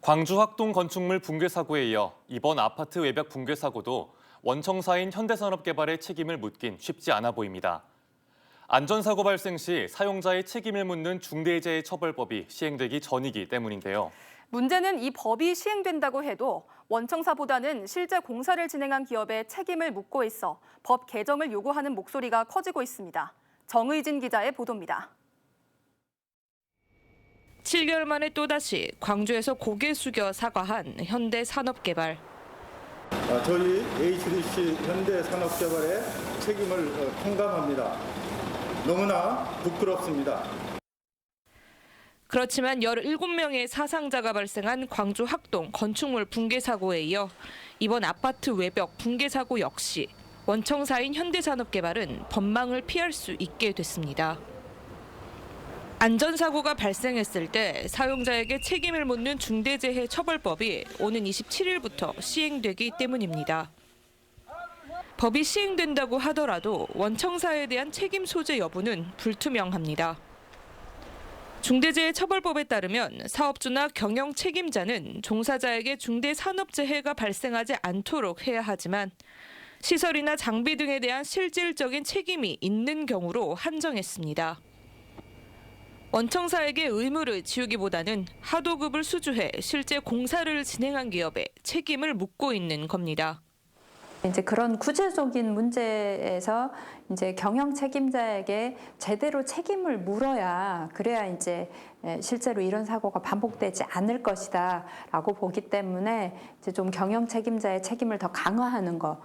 광주 학동 건축물 붕괴 사고에 이어 이번 아파트 외벽 붕괴 사고도 원청사인 현대산업개발의 책임을 묻긴 쉽지 않아 보입니다. 안전사고 발생 시 사용자의 책임을 묻는 중대재해처벌법이 시행되기 전이기 때문인데요. 문제는 이 법이 시행된다고 해도 원청사보다는 실제 공사를 진행한 기업에 책임을 묻고 있어 법 개정을 요구하는 목소리가 커지고 있습니다. 정의진 기자의 보도입니다. 7개월 만에 또다시 광주에서 고개 숙여 사과한 현대산업개발. 저희 HDC 현대산업개발의 책임을 통감합니다. 너무나 부끄럽습니다. 그렇지만 17명의 사상자가 발생한 광주 학동 건축물 붕괴 사고에 이어 이번 아파트 외벽 붕괴 사고 역시 원청사인 현대산업개발은 법망을 피할 수 있게 됐습니다. 안전사고가 발생했을 때 사용자에게 책임을 묻는 중대재해처벌법이 오는 27일부터 시행되기 때문입니다. 법이 시행된다고 하더라도 원청사에 대한 책임 소재 여부는 불투명합니다. 중대재해처벌법에 따르면 사업주나 경영 책임자는 종사자에게 중대산업재해가 발생하지 않도록 해야 하지만 시설이나 장비 등에 대한 실질적인 책임이 있는 경우로 한정했습니다. 원청사에게 의무를 지우기보다는 하도급을 수주해 실제 공사를 진행한 기업에 책임을 묻고 있는 겁니다. 이제 그런 구체적인 문제에서 이제 경영 책임자에게 제대로 책임을 물어야 그래야 이제 실제로 이런 사고가 반복되지 않을 것이다라고 보기 때문에 이제 좀 경영 책임자의 책임을 더 강화하는 거.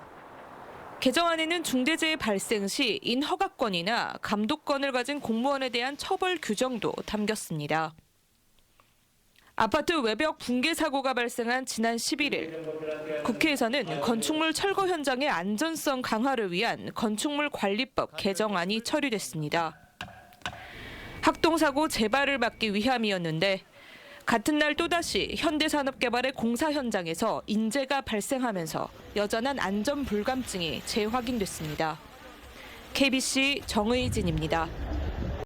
개정안에는 중대재해 발생 시 인허가권이나 감독권을 가진 공무원에 대한 처벌 규정도 담겼습니다. 아파트 외벽 붕괴 사고가 발생한 지난 11일, 국회에서는 건축물 철거 현장의 안전성 강화를 위한 건축물관리법 개정안이 처리됐습니다. 학동 사고 재발을 막기 위함이었는데 같은 날 또다시 현대산업개발의 공사 현장에서 인재가 발생하면서 여전한 안전 불감증이 재확인됐습니다. KBC 정의진입니다.